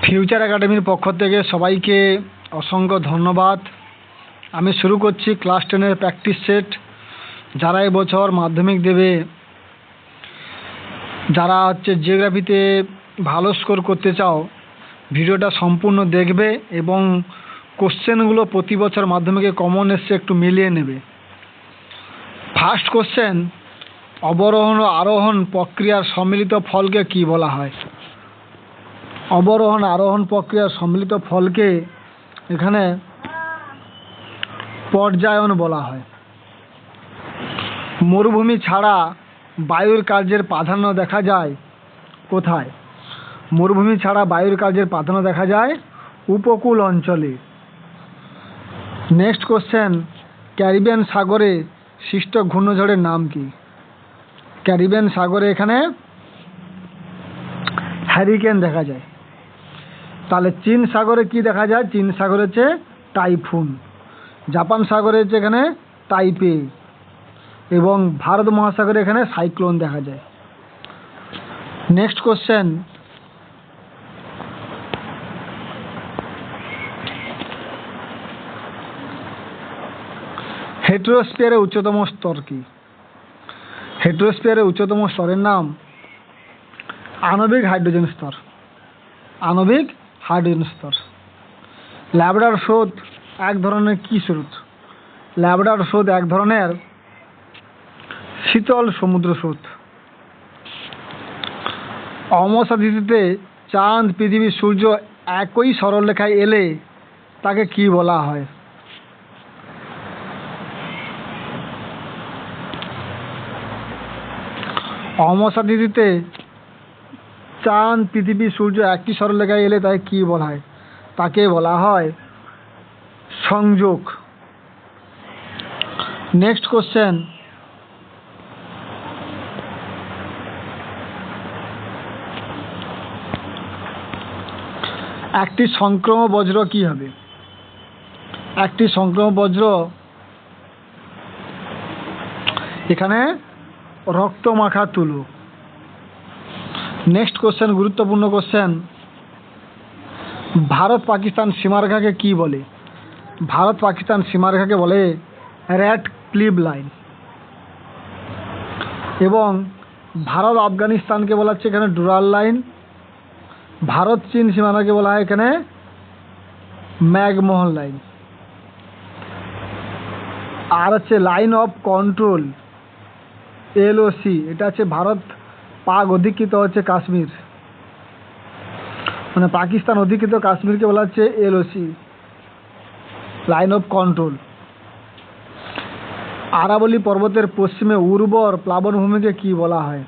Future একাডেমির পক্ষ থেকে সবাইকে অসংখ্য ধন্যবাদ। আমি শুরু করছি ক্লাস 10-এর প্র্যাকটিস সেট। যারা এবছর মাধ্যমিক দেবে, যারা জিওগ্রাফিতে ভালো স্কোর করতে চাও, ভিডিওটা সম্পূর্ণ দেখবে এবং কোশ্চেনগুলো প্রতি বছর মাধ্যমিকে কমন এসছে একটু মিলিয়ে নেবে। ফার্স্ট কোশ্চেন, অবরোহণ ও আরোহণ প্রক্রিয়ার সম্মিলিত ফলকে কি বলা হয়? অবরোহণ আরোহণ প্রক্রিয়ার সম্মিলিত ফলকে এখানে পর্যায়ন বলা হয়। মরুভূমি ছাড়া বায়ুর কার্যের প্রাধান্য দেখা যায় কোথায়? মরুভূমি ছাড়া বায়ুর কার্যের প্রাধান্য দেখা যায় উপকূল অঞ্চলে। নেক্সট কোশ্চেন, ক্যারিবিয়ান সাগরে সৃষ্ট ঘূর্ণঝড়ের নাম কি? ক্যারিবিয়ান সাগরে এখানে হ্যারিকেন দেখা যায়। তাহলে চীন সাগরে কি দেখা যায়? চীন সাগরে হচ্ছে টাইফুন। জাপান সাগরে হচ্ছে এখানে তাইপে এবং ভারত মহাসাগরে এখানে সাইক্লোন দেখা যায়। নেক্সট কোশ্চেন, হেটেরোস্ফিয়ারের উচ্চতম স্তর কি? হেটেরোস্ফিয়ারের উচ্চতম স্তরের নাম আণবিক হাইড্রোজেন স্তর। আণবিক হাইড্রোজেন স্তর। ল্যাব্রাডর স্রোত এক ধরনের কি স্রোত? ল্যাব্রাডর স্রোত এক ধরনের শীতল সমুদ্র স্রোত। অমাবস্যা তিথিতে চাঁদ, পৃথিবী, সূর্য একই সরলরেখায় এলে তাকে কি বলা হয়? অমাবস্যা তিথিতে চাঁদ, পৃথিবী, সূর্য একই সরলরেখায় এলে তাকে কি বলা হয়? তাকে বলা হয় সংযোগ। নেক্সট কোশ্চেন, একটি সংক্রমণ বজ্র কি হবে? একটি সংক্রমণ বজ্র এখানে রক্তমাখা তুলো। নেক্সট কোশ্চেন, গুরুত্বপূর্ণ কোশ্চেন, ভারত পাকিস্তান সীমারেখাকে কি বলে? ভারত পাকিস্তান সীমারেখাকে বলে রেড ক্লিফ লাইন। এবং ভারত আফগানিস্তানকে বলা হচ্ছে এখানে ডুরাল লাইন। ভারত চীন সীমানাকে বলা হয় এখানে ম্যাকমোহন লাইন। আর হচ্ছে লাইন অফ কন্ট্রোল LOC, এটা হচ্ছে ভারত পাক অধিকৃত হচ্ছে কাশ্মীর, মানে পাকিস্তান অধিকৃত কাশ্মীরকে বলা হচ্ছে LOC, লাইন অফ কন্ট্রোল। আরাবলী পর্বতের পশ্চিমে উর্বর প্লাবনভূমিকে কি বলা হয়?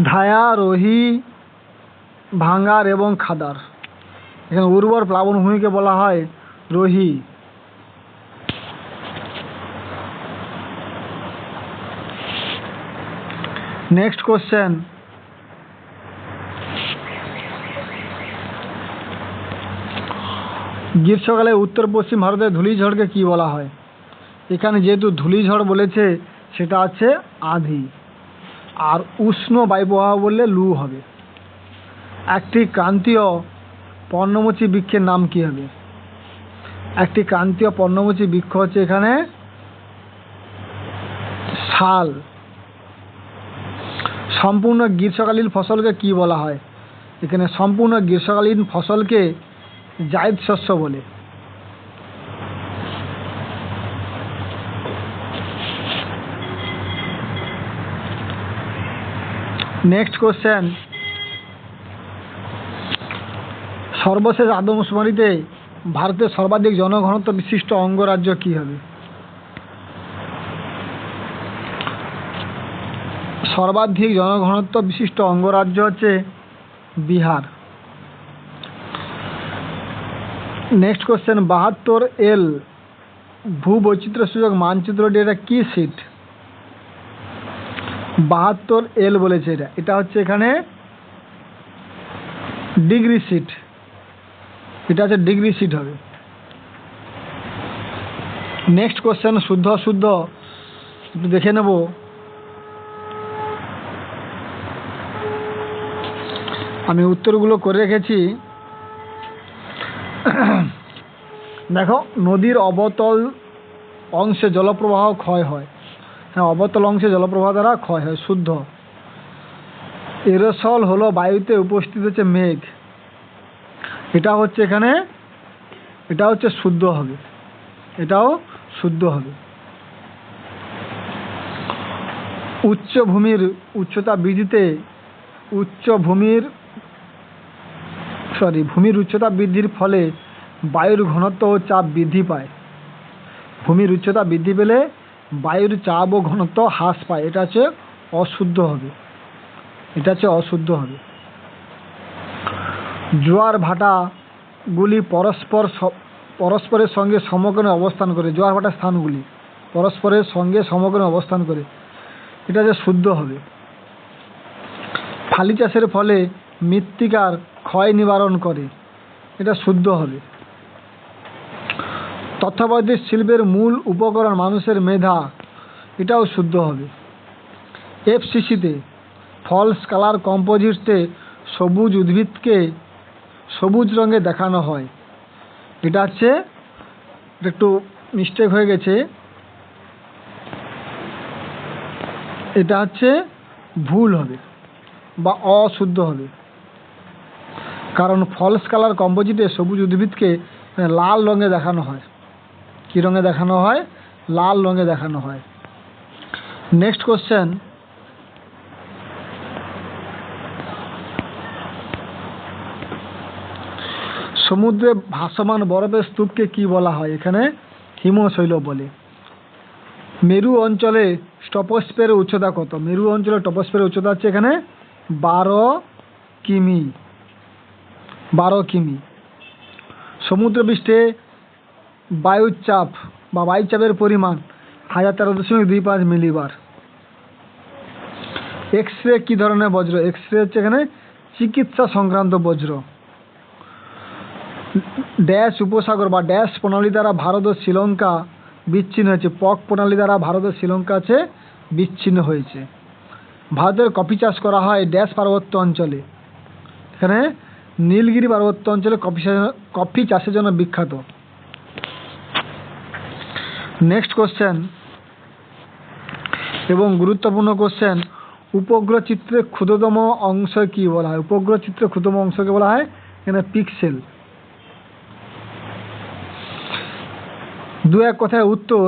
ধায়া, রোহি, ভাঙ্গার এবং খাদার। এখানে উর্বর প্লাবনভূমিকে বলা হয় রোহি। নেক্সট কোশ্চেন, গ্রীষ্মকালে উত্তর পশ্চিম ভারতের ধূলিঝড়কে কি বলা হয়? এখানে যেহেতু ধূলিঝড় বলেছে সেটা হচ্ছে আঁধি, আর উষ্ণ বায়ুপ্রবাহ বললে লু হবে। একটি ক্রান্তীয় পর্ণমোচী বৃক্ষের নাম কি হবে? একটি ক্রান্তীয় পর্ণমোচী বৃক্ষ হচ্ছে এখানে শাল। সম্পূর্ণ গ্রীষ্মকালীন ফসলকে কি বলা হয়? এখানে সম্পূর্ণ গ্রীষ্মকালীন ফসলকে জায়দ শস্য বলে। নেক্সট কোশ্চেন, সর্বশেষ আদমশুমারিতে ভারতের সর্বাধিক জনঘনত্ব বিশিষ্ট অঙ্গরাজ্য কি হবে? সর্বাধিক জনঘনত্ব বিশিষ্ট অঙ্গরাজ্য হচ্ছে বিহার। নেক্সট কোশ্চেন, 72L ভূবৈচিত্র্যসূচক মানচিত্রটি এটা কি সিট? 72L বলেছে এটা হচ্ছে এখানে ডিগ্রি সিট। এটা হচ্ছে ডিগ্রি সিট হবে। নেক্সট কোশ্চেন, শুদ্ধ অশুদ্ধ একটু দেখে নেব। আমি উত্তরগুলো করে রেখেছি। দেখো, নদীর অবতল অংশে জলপ্রবাহ ক্ষয় হয়। হ্যাঁ, অবতল অংশে জলপ্রবাহ দ্বারা ক্ষয় হয়, শুদ্ধ। এরোসল হলো বায়ুতে উপস্থিত হচ্ছে মেঘ, এটা হচ্ছে এখানে, এটা হচ্ছে শুদ্ধ হবে, এটাও শুদ্ধ হবে। উচ্চভূমির উচ্চতা বৃদ্ধিতে ভূমির উচ্চতা বৃদ্ধির ফলে বায়ুর ঘনত্ব ও চাপ বৃদ্ধি পায়। ভূমির উচ্চতা বৃদ্ধি পেলে বায়ুর চাপ ও ঘনত্ব হ্রাস পায়, এটা হচ্ছে অশুদ্ধ হবে, এটা হচ্ছে অশুদ্ধ হবে। জোয়ার ভাটাগুলি পরস্পরের সঙ্গে সমকোণে অবস্থান করে, জোয়ার ভাটার স্থানগুলি পরস্পরের সঙ্গে সমকোণে অবস্থান করে, এটা হচ্ছে শুদ্ধ হবে। ফালি চাষের ফলে মৃত্তিকার ক্ষয় নিবারণ করে, এটা শুদ্ধ হবে। তথ্যবৈদিক শিল্পের মূল উপকরণ মানুষের মেধা, এটাও শুদ্ধ হবে। এফসিসিতে ফলস কালার কম্পোজিটে সবুজ উদ্ভিদকে সবুজ রঙে দেখানো হয়, এটা হচ্ছে একটু মিস্টেক হয়ে গেছে, এটা হচ্ছে ভুল হবে বা অশুদ্ধ হবে। কারণ ফলস কালার কম্পোজিটে সবুজ উদ্ভিদকে লাল রঙে দেখানো হয়। কি রঙে দেখানো হয়? লাল রঙে দেখানো হয়। নেক্সট কোশ্চেন, সমুদ্রে ভাসমান বরফের স্তূপকে কি বলা হয়? এখানে হিমশৈল বলে। মেরু অঞ্চলে টপোস্ফিয়ারের উচ্চতা কত? মেরু অঞ্চলে টপোস্ফিয়ারের উচ্চতা হচ্ছে এখানে 12 কিমি, 12 কিমি। সমুদ্রপৃষ্ঠে বায়ুচাপ বা বায়ুচাপের পরিমাণ 1013.25 মিলিবার। এক্স রে কি ধরনের বজ্র? এক্স রে হচ্ছে এখানে চিকিৎসা সংক্রান্ত বজ্র। ড্যাশ উপসাগর বা ড্যাশ প্রণালী দ্বারা ভারত ও শ্রীলঙ্কা বিচ্ছিন্ন হয়েছে। পক প্রণালী দ্বারা ভারত ও শ্রীলঙ্কা আছে বিচ্ছিন্ন হয়েছে। ভারতের কফি চাষ করা হয় ড্যাশ পার্বত্য অঞ্চলে। এখানে নীলগিরি পার্বত্য অঞ্চলে কফি চাষের জন্য বিখ্যাত। নেক্সট কোশ্চেন এবং গুরুত্বপূর্ণ কোশ্চেন, উপগ্রহ চিত্রের ক্ষুদ্রতম অংশ কি বলা হয়? উপগ্রহ চিত্রের ক্ষুদ্রতম অংশকে বলা হয় এখানে পিক্সেল। দু এক কথায় উত্তর,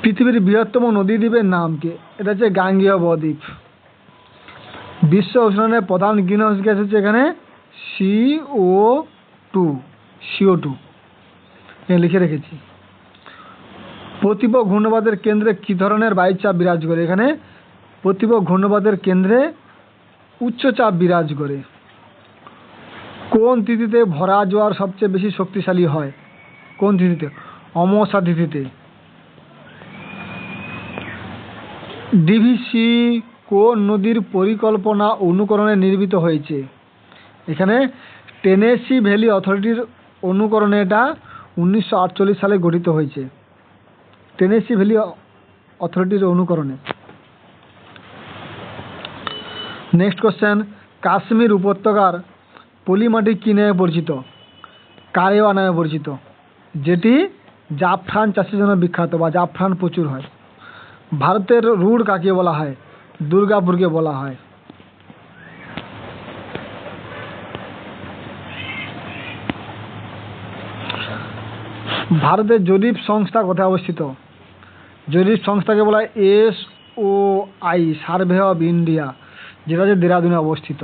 পৃথিবীর বৃহত্তম নদীদ্বীপের নাম কি? এটা হচ্ছে গাঙ্গেয় বদ্বীপ। বিশ্ব উষ্ণায়নের প্রধান গ্রিনহাউস গ্যাস হচ্ছে এখানে CO2 লিখে রেখেছি। প্রতিপ ঘূর্ণবাদের কেন্দ্রে কি ধরনের বায়ুচাপ বিরাজ করে? এখানে প্রতিপ ঘূর্ণবাদের কেন্দ্রে উচ্চচাপ বিরাজ করে। কোন তিথিতে ভরা জোয়ার সবচেয়ে বেশি শক্তিশালী হয়? কোন তিথিতে? অমাবস্যা তিথিতে। ডিভিসি কোন নদীর পরিকল্পনা অনুকরণে নির্মিত হয়েছে? এখানে টেনেসি ভ্যালি অথরিটির অনুকরণে এটা 1948 সালে গঠিত হয়েছে। টেনেসি ভ্যালি অথরিটির অনুকরণে। নেক্সট কোশ্চেন, কাশ্মীর উপত্যকার পলিমাটি কি নামে পরিচিত? কারেওয়া নামে পরিচিত, যেটি জাফরান চাষের জন্য বিখ্যাত বা জাফরান প্রচুর হয়। ভারতের রুড় কাকে বলা হয়? দুর্গাপুরকে বলা হয়। ভারতের জরিপ সংস্থা কোথায় অবস্থিত? জরিপ সংস্থাকে বলা হয় SOI, সার্ভে অফ ইন্ডিয়া, যেটা হচ্ছে দেরাদুনে অবস্থিত।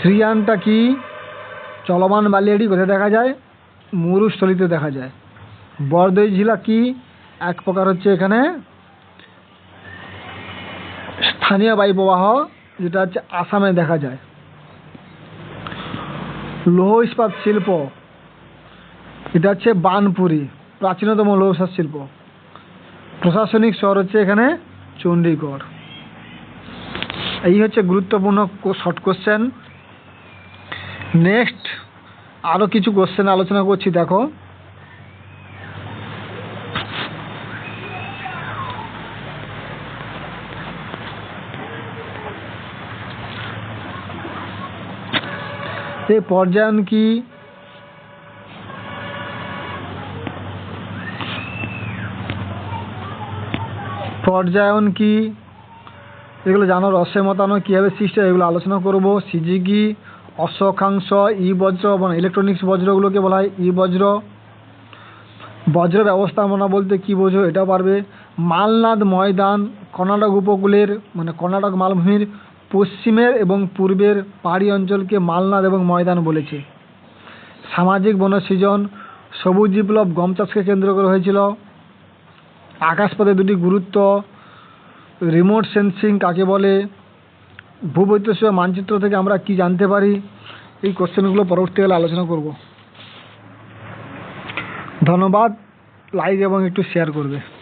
ধৃয়ানটা কি? চলমান বালিয়াড়ি কোথায় দেখা যায়? মরুস্থলীতে দেখা যায়। বরদই ঝিলা কি? এক প্রকার হচ্ছে এখানে স্থানীয় বায়ুপ্রবাহ, যেটা হচ্ছে আসামে দেখা যায়। লৌহ ইস্পাত শিল্প, এটা হচ্ছে বানপুরি, প্রাচীনতম লৌহ ইস্পাত শিল্প। প্রশাসনিক শহর হচ্ছে এখানে চণ্ডীগড়। এই হচ্ছে গুরুত্বপূর্ণ শর্ট কোশ্চেন। নেক্সট আরও কিছু কোশ্চেন আলোচনা করছি, দেখো। এই পর্যায়ন কি? পর্যায়ন কি এগুলো জানো। রসে মতানো কীভাবে সৃষ্টি হয় এগুলো আলোচনা করব। সিজিকি, অশ্বক্ষাংশ, ই বজ্র এবং ইলেকট্রনিক্স বজ্রগুলোকে বলা হয় ই বজ্র। বজ্র ব্যবস্থাপনা বলতে কি বোঝো এটাও পারবে। মালনাদ ময়দান কর্ণাটক উপকূলের মানে কর্ণাটক মালভূমির পশ্চিমের এবং পূর্বের পাহাড়ি অঞ্চলকে মালনাদ এবং ময়দান বলেছে। সামাজিক বনসৃজন, সবুজ বিপ্লব গম চাষকে কেন্দ্র করে হয়েছিল। আকাশপথে দুটি গুরুত্ব, রিমোট সেন্সিং কাকে বলে, ভূবৈচিত্র্য মানচিত্র থেকে আমরা কি জানতে পারি। এই কোশ্চেনগুলো পরবর্তীকালে আলোচনা করব। ধন্যবাদ। লাইক এবং একটু শেয়ার করবে।